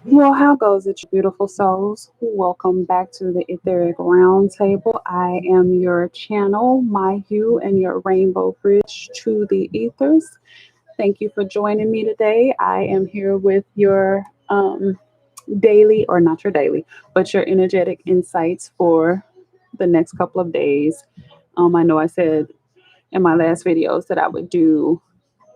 Well, how goes it, you beautiful souls? Welcome back to the Etheric Roundtable. I am your channel, my hue, and your rainbow bridge to the ethers. Thank you for joining me today. I am here with your daily, or not your daily, but your energetic insights for the next couple of days. I know I said in my last videos that I would do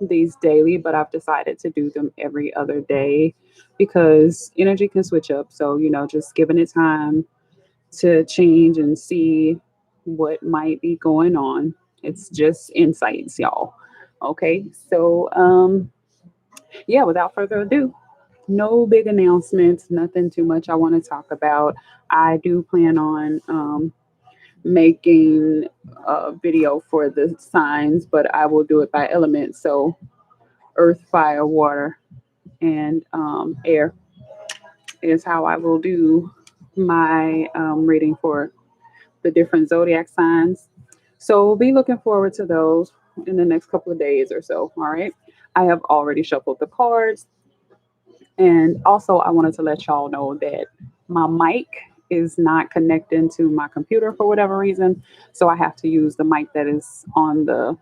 these daily, but I've decided to do them every other day because energy can switch up. So, just giving it time to change and see what might be going on. It's just insights, y'all. Okay. So, yeah, without further ado, no big announcements, nothing too much I want to talk about. I do plan on making a video for the signs, but I will do it by element. So, earth, fire, water, and air is how I will do my reading for the different zodiac signs. So be looking forward to those in the next couple of days or so. All right. I have already shuffled the cards. And also, I wanted to let y'all know that my mic is not connecting to my computer for whatever reason. So I have to use the mic that is on the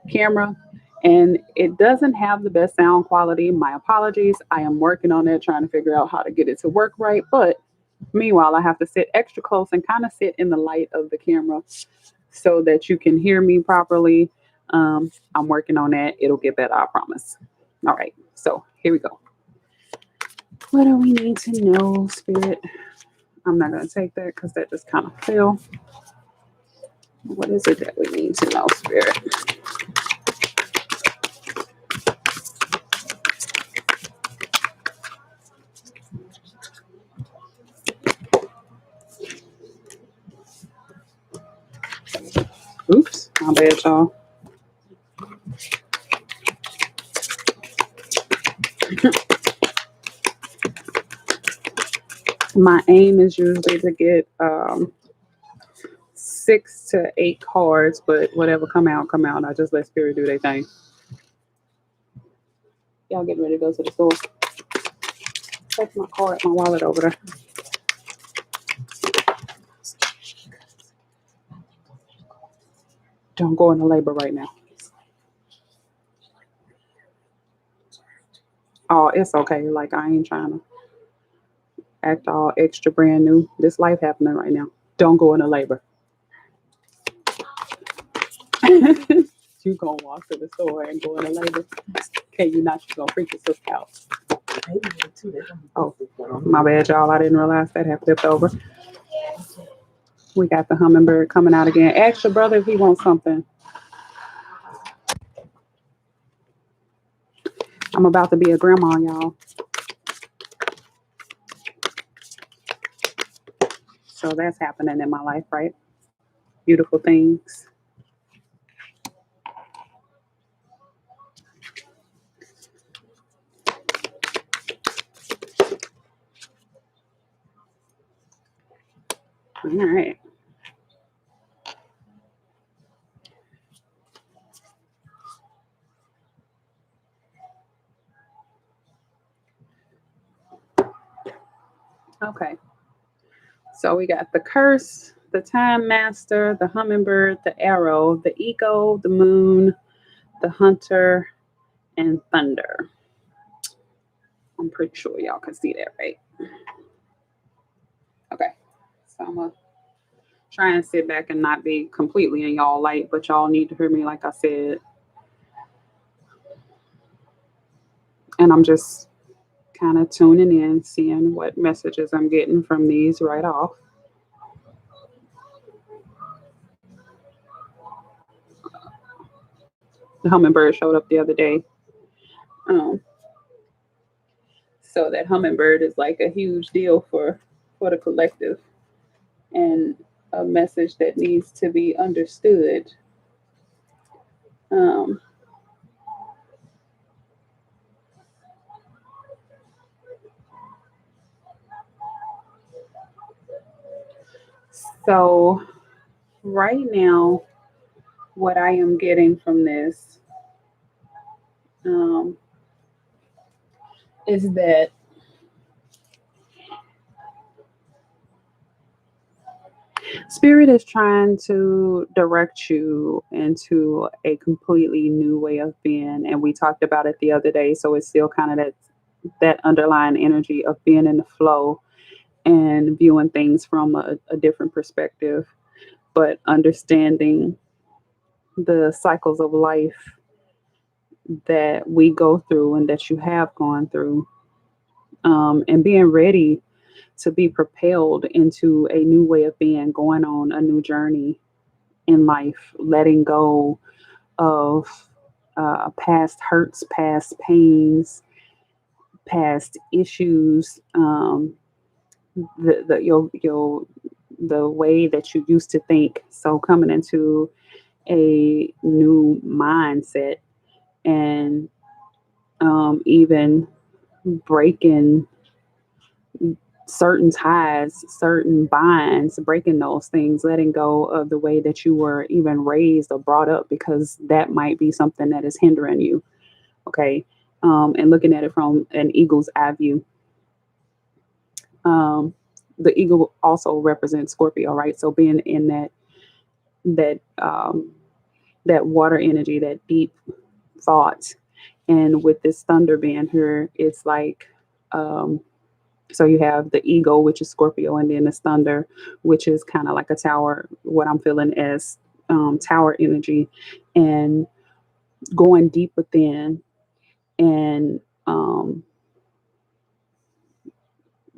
camera, and it doesn't have the best sound quality. My apologies. I am working on it, trying to figure out how to get it to work right. But meanwhile, I have to sit extra close and kind of sit in the light of the camera so that you can hear me properly. I'm working on that. It'll get better, I promise. All right. So here we go. What do we need to know, Spirit? I'm not going to take that because that just kind of fell. What is it that we need to know, Spirit? Oops, my bad, y'all. My aim is usually to get 6 to 8 cards, but whatever come out, come out. I just let Spirit do their thing. Y'all getting ready to go to the store. Take my card, my wallet over there. Don't go into labor right now. Oh, it's okay. Like, I ain't trying to act all extra brand new. This life happening right now. Don't go into labor. You gonna walk to the store and go into labor. Okay, you not, you gonna freak your sister out. Oh, my bad, y'all. I didn't realize that had flipped over. We got the hummingbird coming out again. Ask your brother if he wants something. I'm about to be a grandma, y'all. So that's happening in my life, right? Beautiful things. All right. Okay. So we got the curse, the time master, the hummingbird, the arrow, the ego, the moon, the hunter, and thunder. I'm pretty sure y'all can see that, right? Okay. So I'm going to try and sit back and not be completely in y'all light, but y'all need to hear me like I said. And I'm just kind of tuning in, seeing what messages I'm getting from these right off. The hummingbird showed up the other day. Um, so that hummingbird is like a huge deal for the collective, and a message that needs to be understood. Um, so right now, what I am getting from this, is that Spirit is trying to direct you into a completely new way of being. And we talked about it the other day. So it's still kind of that underlying energy of being in the flow and viewing things from a different perspective, but understanding the cycles of life that we go through and that you have gone through, and being ready to be propelled into a new way of being, going on a new journey in life, letting go of past hurts, past pains, past issues, the way that you used to think. So coming into a new mindset and even breaking certain ties, certain binds, breaking those things, letting go of the way that you were even raised or brought up, because that might be something that is hindering you. Okay. And looking at it from an eagle's eye view. Um, the eagle also represents Scorpio, right? So being in that um, that water energy, that deep thought, and with this thunder being here, it's like um, so you have the eagle, which is Scorpio, and then the thunder, which is kind of like a tower. What I'm feeling as tower energy, and going deep within, and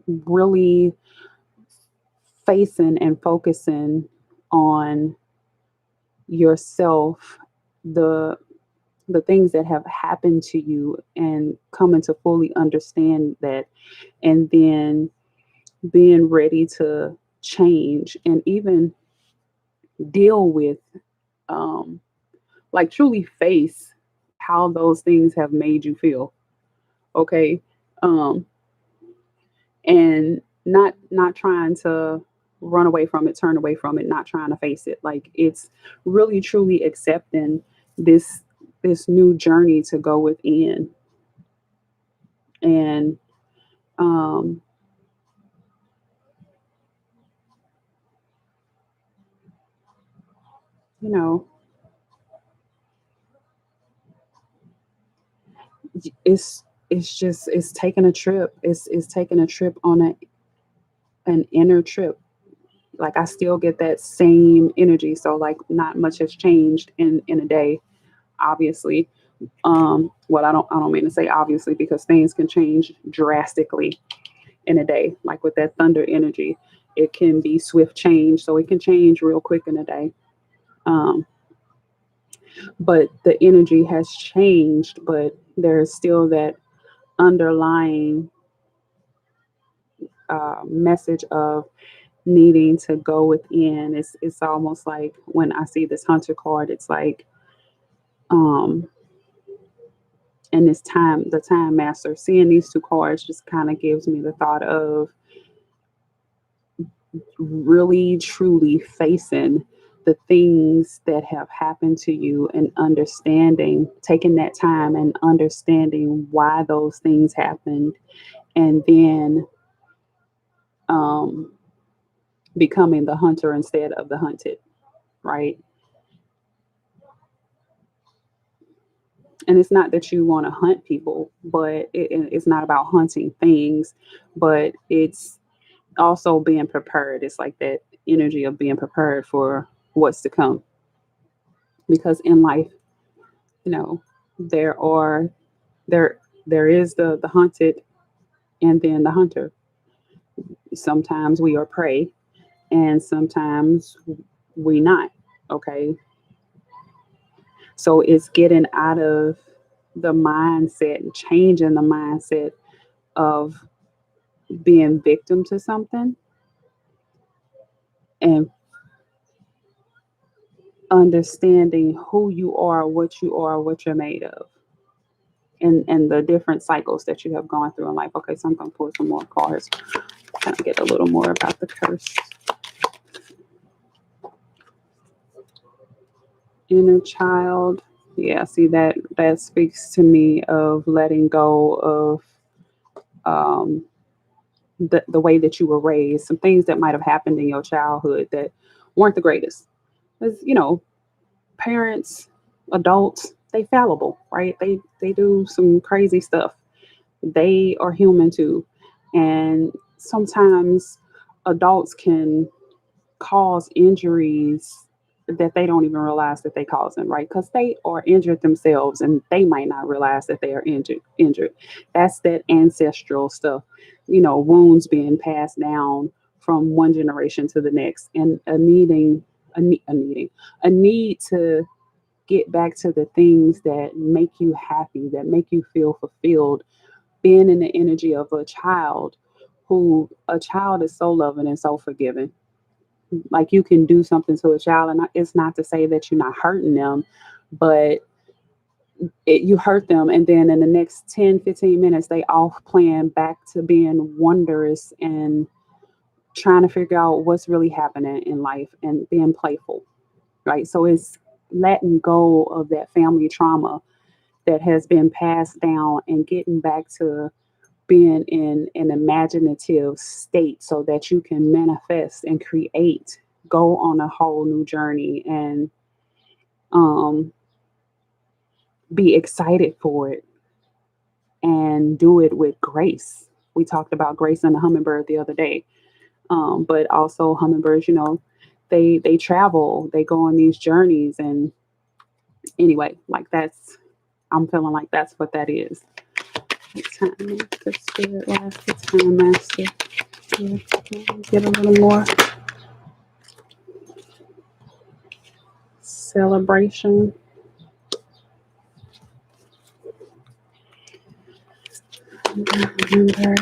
really facing and focusing on yourself, the the things that have happened to you, and coming to fully understand that, and then being ready to change and even deal with, um, like truly face how those things have made you feel. Okay. um, and not trying to run away from it, turn away from it, not trying to face it. Like it's really truly accepting this this new journey to go within, and um you know it's taking a trip. It's taking a trip on an inner trip. Like I still get that same energy, so like not much has changed in a day, obviously. Well, I don't mean to say obviously, because things can change drastically in a day. Like with that thunder energy, it can be swift change, so it can change real quick in a day. um, but the energy has changed, but there's still that underlying message of needing to go within. It's almost like when I see this hunter card, it's like um and this time, the time master, seeing these two cards just kind of gives me the thought of really truly facing the things that have happened to you, and understanding, taking that time and understanding why those things happened, and then um, becoming the hunter instead of the hunted, right? And it's not that you want to hunt people, but it's not about hunting things, but it's also being prepared. It's like that energy of being prepared for what's to come. Because in life, you know, there are there is the hunted, and then the hunter. Sometimes we are prey, and sometimes we not. Okay. So it's getting out of the mindset and changing the mindset of being victim to something, and understanding who you are, what you're made of, and the different cycles that you have gone through in life. Okay, so I'm gonna pull some more cards, kind of get a little more about the curse. Inner child. Yeah, see that speaks to me of letting go of um, the way that you were raised, some things that might have happened in your childhood that weren't the greatest. Because, parents, adults, they fallible, right? They do some crazy stuff. They are human too. And sometimes adults can cause injuries that they don't even realize that they cause them, right? Because they are injured themselves and they might not realize that they are injured. That's that ancestral stuff, wounds being passed down from one generation to the next, and a need to get back to the things that make you happy, that make you feel fulfilled, being in the energy of a child is so loving and so forgiving. Like, you can do something to a child, and it's not to say that you're not hurting them, but you hurt them, and then in the next 10, 15 minutes they off playing back to being wondrous and trying to figure out what's really happening in life and being playful, right? So it's letting go of that family trauma that has been passed down and getting back to being in an imaginative state so that you can manifest and create, go on a whole new journey, and um, be excited for it and do it with grace. We talked about grace and the hummingbird the other day, but also hummingbirds, they travel, they go on these journeys, and anyway, like I'm feeling like that's what that is. Time master, spirit last the time master. Get a little more celebration. Remember,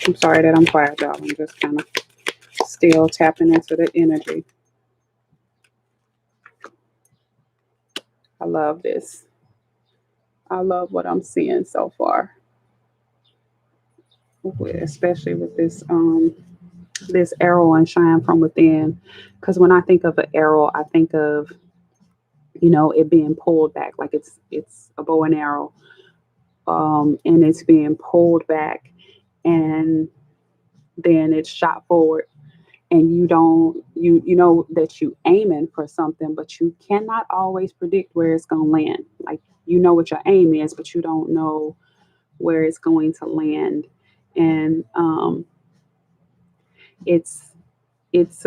I'm sorry that I'm quiet, y'all. I'm just kind of still tapping into the energy. I love this. I love what I'm seeing so far, especially with this arrow and shine from within. Because when I think of an arrow, I think of it being pulled back, like it's a bow and arrow, and it's being pulled back, and then it's shot forward, and you know that you aiming for something, but you cannot always predict where it's going to land. Like, what your aim is, but you don't know where it's going to land. And it's it's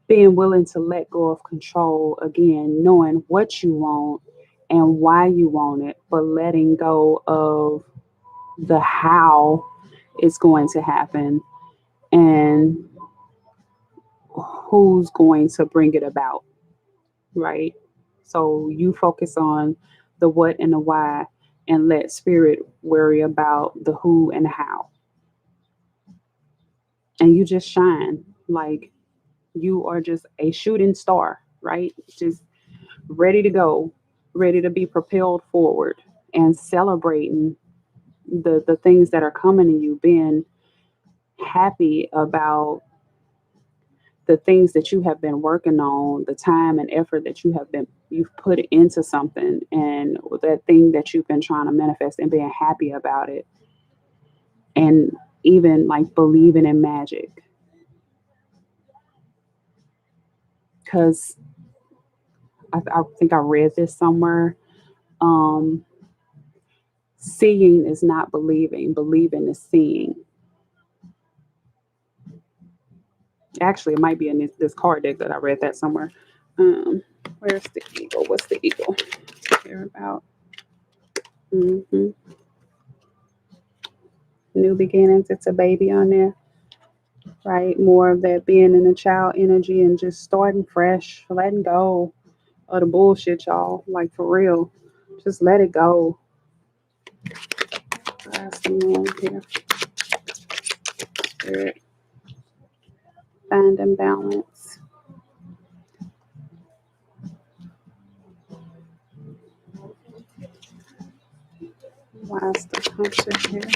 being willing to let go of control again, knowing what you want and why you want it, but letting go of the how it's going to happen and who's going to bring it about, right? So you focus on the what and the why, and let spirit worry about the who and the how. And you just shine like you are just a shooting star, right? Just ready to go, ready to be propelled forward, and celebrating the things that are coming to you, being happy about the things that you have been working on, the time and effort that you've put into something, and that thing that you've been trying to manifest, and being happy about it, and even like believing in magic. Because I think I read this somewhere. Um, Seeing is not believing, believing is seeing. Actually, it might be in this card deck that I read that somewhere. Um, where's the eagle? What's the eagle care about? hmm New beginnings. It's a baby on there, right? More of that being in the child energy and just starting fresh, letting go of the bullshit, y'all. Like, for real, just let it go. Last one here. Spirit, find and balance. Why's the puncher here?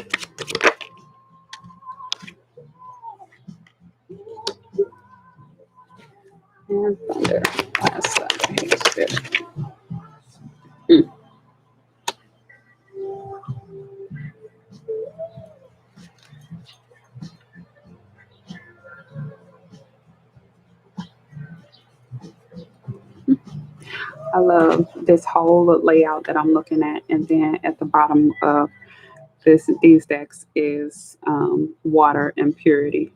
And thunder. Last Sunday. Here's this. Mm. I love this whole layout that I'm looking at, and then at the bottom of these decks is water and purity.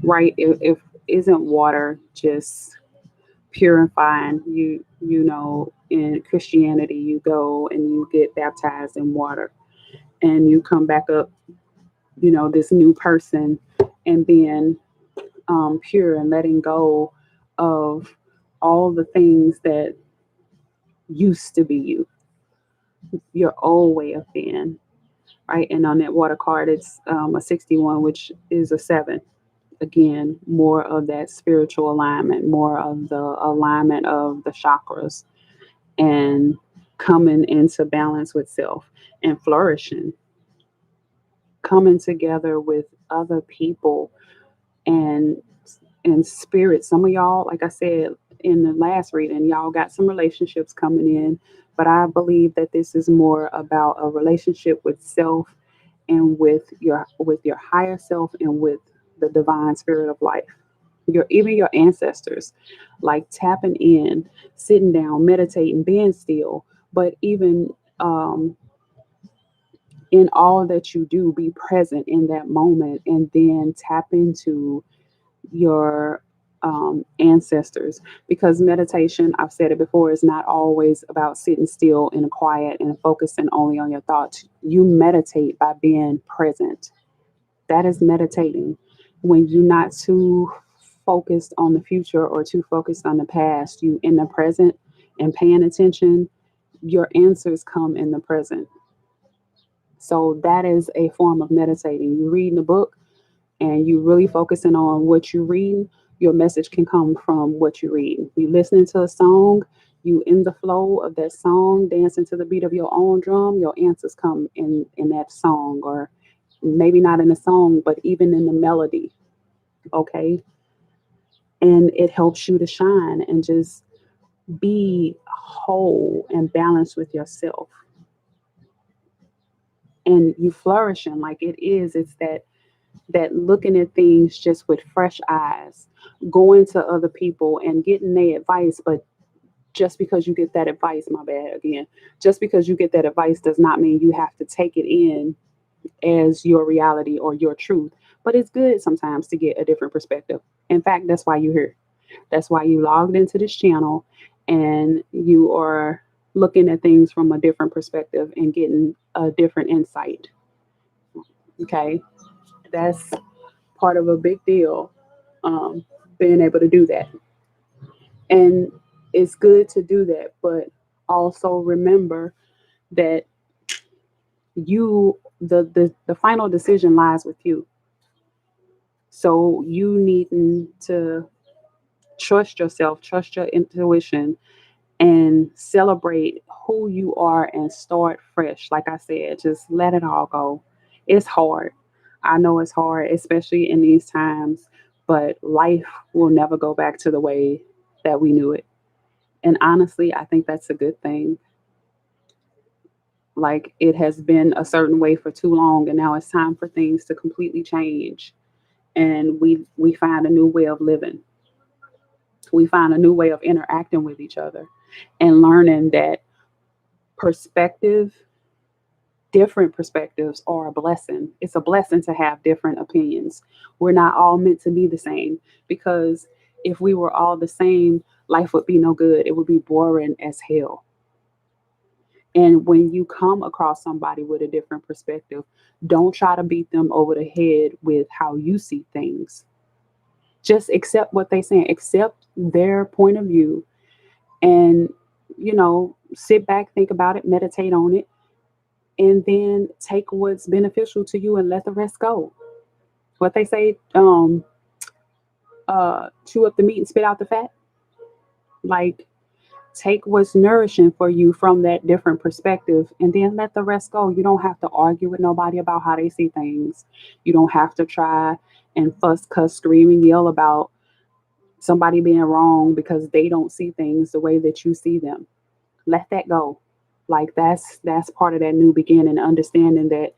Right? If isn't water just purifying? You know, in Christianity, you go and you get baptized in water, and you come back up, you know, this new person, and being pure and letting go of all the things that used to be you, your old way of being, right? And on that water card, it's a 61, which is a 7. Again, more of that spiritual alignment, more of the alignment of the chakras, and coming into balance with self and flourishing, coming together with other people and spirit. Some of y'all, like I said in the last reading, y'all got some relationships coming in, but I believe that this is more about a relationship with self and with your higher self and with the divine spirit of life. Your even your ancestors, like tapping in, sitting down, meditating, being still, but even in all that you do, be present in that moment, and then tap into your ancestors, because meditation, I've said it before, is not always about sitting still in a quiet and focusing only on your thoughts. You meditate by being present. That is meditating. When you're not too focused on the future or too focused on the past, you in the present and paying attention, your answers come in the present. So that is a form of meditating. You reading a book and you really focusing on what you're reading, your message can come from what you're reading. You listening to a song, you in the flow of that song, dancing to the beat of your own drum, your answers come in that song, or maybe not in the song, but even in the melody. Okay. And it helps you to shine and just be whole and balanced with yourself. And you flourishing like it's that looking at things just with fresh eyes, going to other people and getting their advice. But just because you get that advice, my bad again, just because you get that advice does not mean you have to take it in as your reality or your truth. But it's good sometimes to get a different perspective. In fact, that's why you're here. That's why you logged into this channel, and you are looking at things from a different perspective and getting a different insight. Okay. That's part of a big deal, um, being able to do that. And it's good to do that, but also remember that the final decision lies with you. So you needing to trust yourself, trust your intuition, and celebrate who you are and start fresh. Like I said, just let it all go. It's hard. I know it's hard, especially in these times, but life will never go back to the way that we knew it. And honestly, I think that's a good thing. Like, it has been a certain way for too long, and now it's time for things to completely change. And we find a new way of living. We find a new way of interacting with each other and learning that perspective, different perspectives are a blessing. It's a blessing to have different opinions. We're not all meant to be the same, because if we were all the same, life would be no good. It would be boring as hell. And when you come across somebody with a different perspective, don't try to beat them over the head with how you see things. Just accept what they're saying, accept their point of view, and, sit back, think about it, meditate on it, and then take what's beneficial to you and let the rest go. What they say, chew up the meat and spit out the fat. Like, take what's nourishing for you from that different perspective, and then let the rest go. You don't have to argue with nobody about how they see things. You don't have to try and fuss, cuss, scream, and yell about somebody being wrong because they don't see things the way that you see them. Let that go. Like that's part of that new beginning, understanding that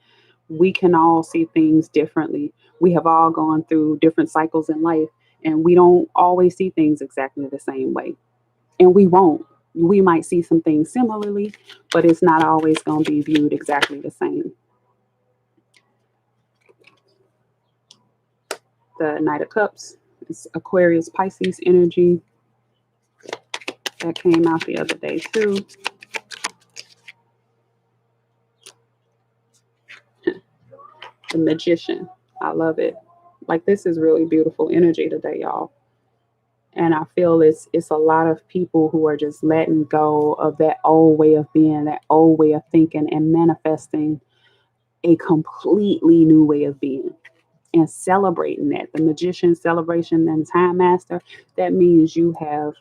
we can all see things differently. We have all gone through different cycles in life, and we don't always see things exactly the same way. And we won't. We might see some things similarly, but it's not always going to be viewed exactly the same. The Knight of Cups is Aquarius Pisces energy. That came out the other day too. The Magician. I love it. Like, this is really beautiful energy today, y'all. And I feel it's a lot of people who are just letting go of that old way of being, that old way of thinking, and manifesting a completely new way of being and celebrating that. The Magician celebration and Time Master, that means you have,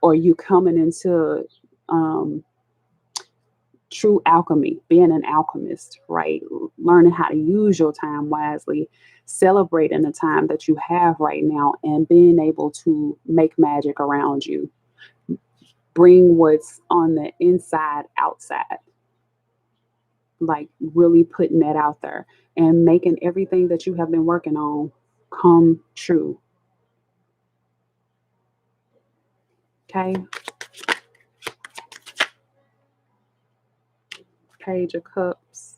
or you coming into true alchemy, being an alchemist, right? Learning how to use your time wisely, celebrating the time that you have right now, and being able to make magic around you. Bring what's on the inside outside. Like, really putting that out there and making everything that you have been working on come true. Okay. Page of Cups.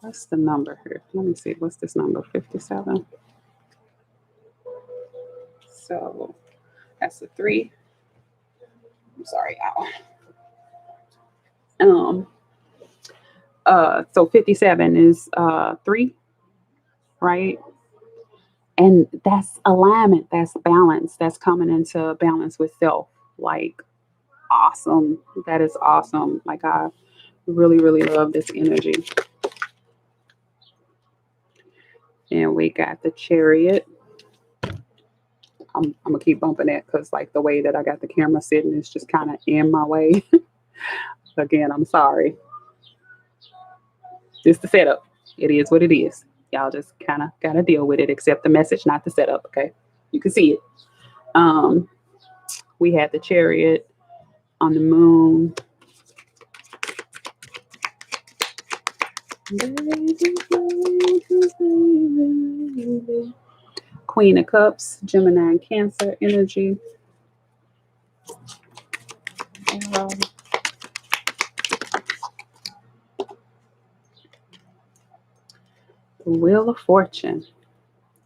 What's the number here? Let me see. What's this number? 57. So that's a 3. I'm sorry, ow. So 57 is 3, right? And that's alignment, that's balance, that's coming into balance with self. Like, awesome. That is awesome. Like, I really, really love this energy. And we got the Chariot. I'm gonna keep bumping that because, like, the way that I got the camera sitting is just kind of in my way. Again, I'm sorry. It's the setup. It is what it is. Y'all just kind of gotta deal with it. Accept the message, not the setup. Okay, you can see it. We had the Chariot on the Moon. Queen of Cups, Gemini and Cancer energy. The Wheel of Fortune,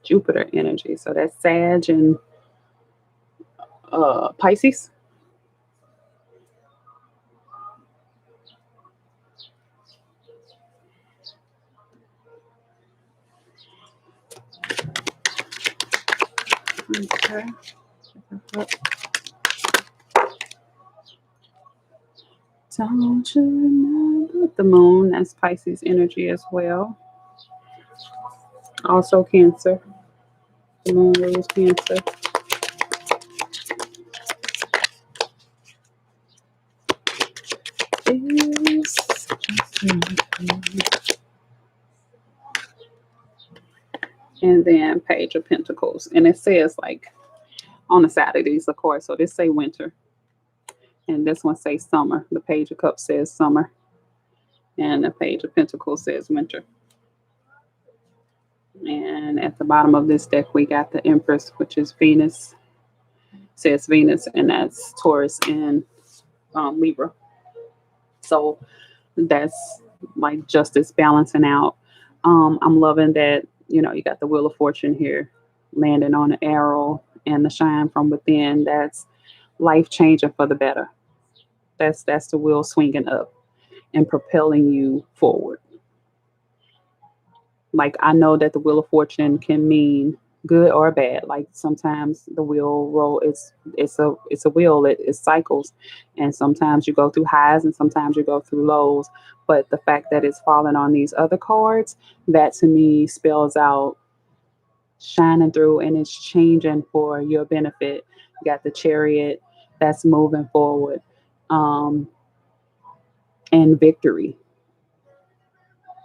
Jupiter energy. So that's Sag and Pisces. Okay. Don't you remember the Moon? That's Pisces energy as well. Also Cancer. The Moon rules Cancer. And then Page of Pentacles. And it says, like, on the side of these, of course. So this say winter. And this one says summer. The Page of Cups says summer. And the Page of Pentacles says winter. And at the bottom of this deck, we got the Empress, which is Venus. Says Venus, and that's Taurus and Libra. So that's like justice balancing out. I'm loving that, you got the Wheel of Fortune here, landing on an arrow, and the shine from within. That's life changing for the better. That's the wheel swinging up and propelling you forward. Like, I know that the Wheel of Fortune can mean good or bad. Like, sometimes the wheel roll, it's a wheel, it cycles, and sometimes you go through highs and sometimes you go through lows. But the fact that it's falling on these other cards, that to me spells out shining through, and it's changing for your benefit. You got the Chariot that's moving forward, and victory.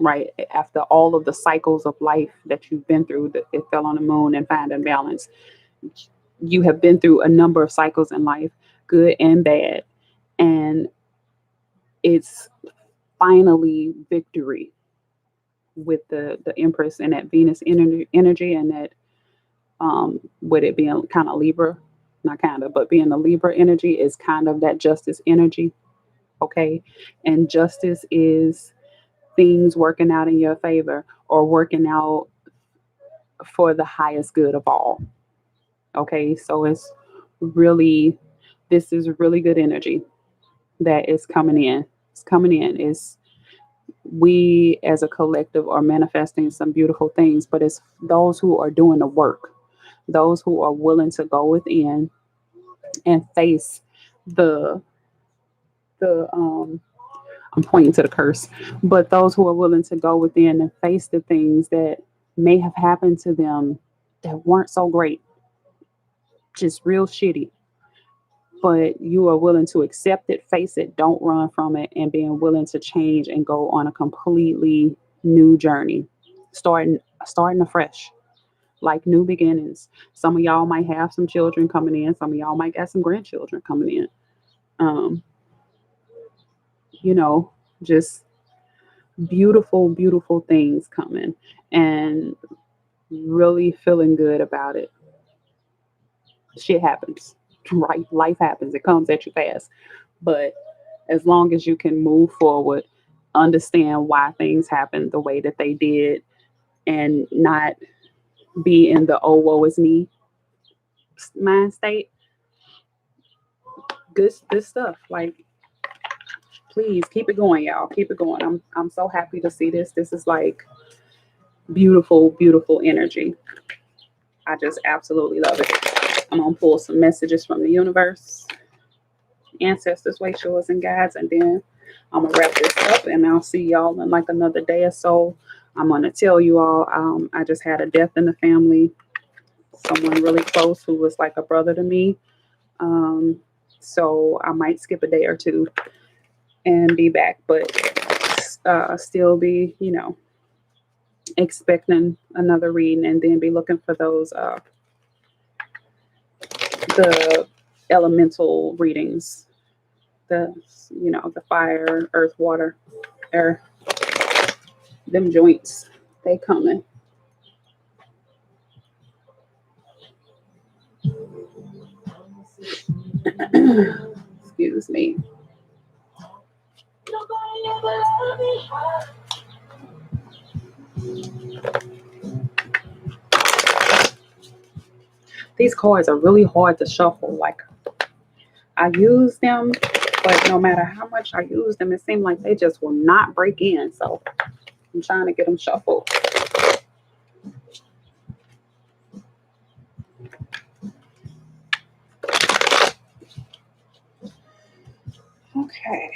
right? After all of the cycles of life that you've been through, that it fell on the moon and finding balance. You have been through a number of cycles in life, good and bad, and it's finally victory with the Empress and that Venus energy and that with it being kind of Libra, not kind of, but being the Libra energy is kind of that justice energy, okay? And justice is things working out in your favor or working out for the highest good of all. Okay, so it's really, this is really good energy that is coming in. It's coming in. It's we as a collective are manifesting some beautiful things, but it's those who are doing the work, those who are willing to go within and face the the I'm pointing to the curse, but those who are willing to go within and face the things that may have happened to them that weren't so great, just real shitty, but you are willing to accept it, face it, don't run from it, and being willing to change and go on a completely new journey, starting afresh, like new beginnings. Some of y'all might have some children coming in. Some of y'all might got some grandchildren coming in. Um, you know, just beautiful, beautiful things coming, and really feeling good about it. Shit happens, right? Life happens. It comes at you fast, but as long as you can move forward, understand why things happened the way that they did, and not be in the oh woe is me mind state. Good stuff. Like, please keep it going, y'all. Keep it going. I'm so happy to see this. This is like beautiful, beautiful energy. I just absolutely love it. I'm gonna pull some messages from the universe, ancestors, way shores, and guides, and then I'm gonna wrap this up, and I'll see y'all in like another day or so. I'm gonna tell you all. I just had a death in the family. Someone really close who was like a brother to me. Um, so I might skip a day or two and be back, but still be, expecting another reading, and then be looking for those the elemental readings, the fire, earth, water, air, them joints, they coming. Excuse me. These cards are really hard to shuffle. Like, I use them, but no matter how much I use them, it seems like they just will not break in. So I'm trying to get them shuffled. Okay.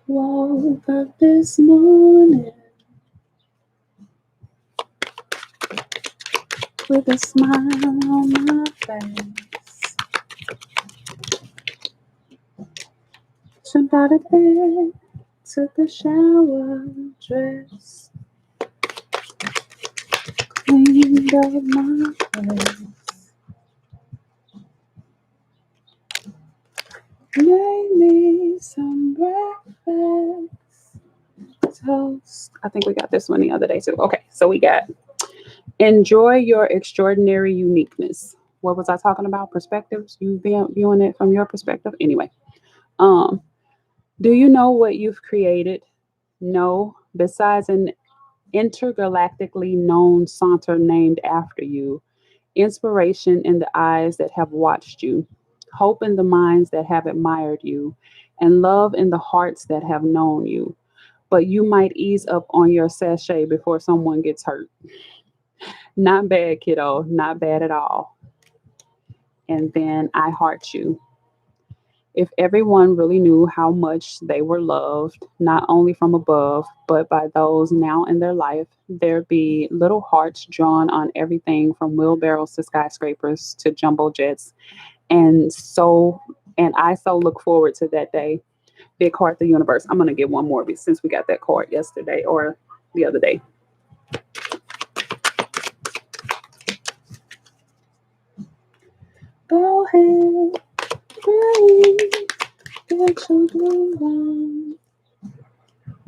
Woke up this morning with a smile on my face. Jumped out of bed, took a shower, dressed, cleaned up my face, made me some breakfast, toast. I think we got this one the other day too. Okay, so we got enjoy your extraordinary uniqueness. What was I talking about? Perspectives. You viewing it from your perspective. Anyway, um, do you know what you've created? No, besides an intergalactically known saunter named after you, inspiration in the eyes that have watched you, hope in the minds that have admired you, and love in the hearts that have known you. But you might ease up on your sachet before someone gets hurt. Not bad, kiddo. Not bad at all. And then I heart you. If everyone really knew how much they were loved, not only from above, but by those now in their life, there'd be little hearts drawn on everything from wheelbarrows to skyscrapers to jumbo jets. And so, and I so look forward to that day. Big heart, the universe. I'm gonna get one more since we got that card yesterday or the other day. Go ahead, breathe, get your groove on.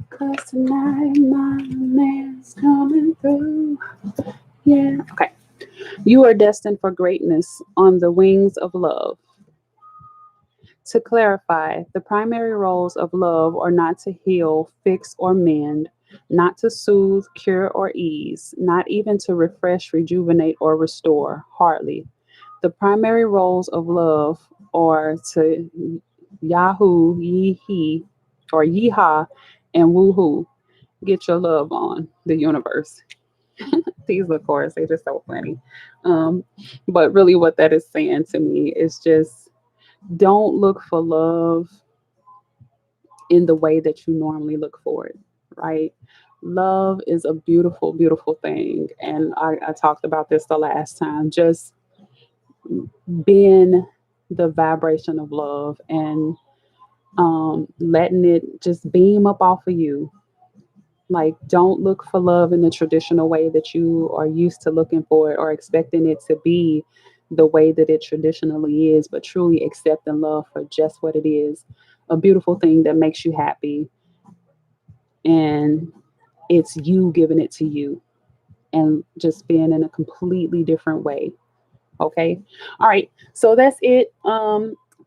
'Cause tonight my man's coming through. Yeah. Okay. You are destined for greatness on the wings of love. To clarify, the primary roles of love are not to heal, fix, or mend, not to soothe, cure, or ease, not even to refresh, rejuvenate, or restore. Hardly. The primary roles of love are to Yahoo, yee he, or yeehaw, and woohoo. Get your love on the universe. These, of course, they're just so funny. Um, but really, what that is saying to me is just don't look for love in the way that you normally look for it, right? Love is a beautiful, beautiful thing. And I talked about this the last time. Just being the vibration of love and letting it just beam up off of you. Like, don't look for love in the traditional way that you are used to looking for it or expecting it to be the way that it traditionally is, but truly accepting love for just what it is, a beautiful thing that makes you happy. And it's you giving it to you and just being in a completely different way. Okay. All right. So that's it.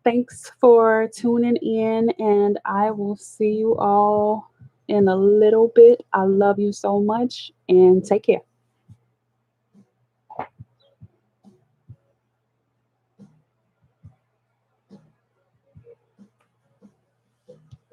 Thanks for tuning in, and I will see you all in a little bit. I love you so much, and take care.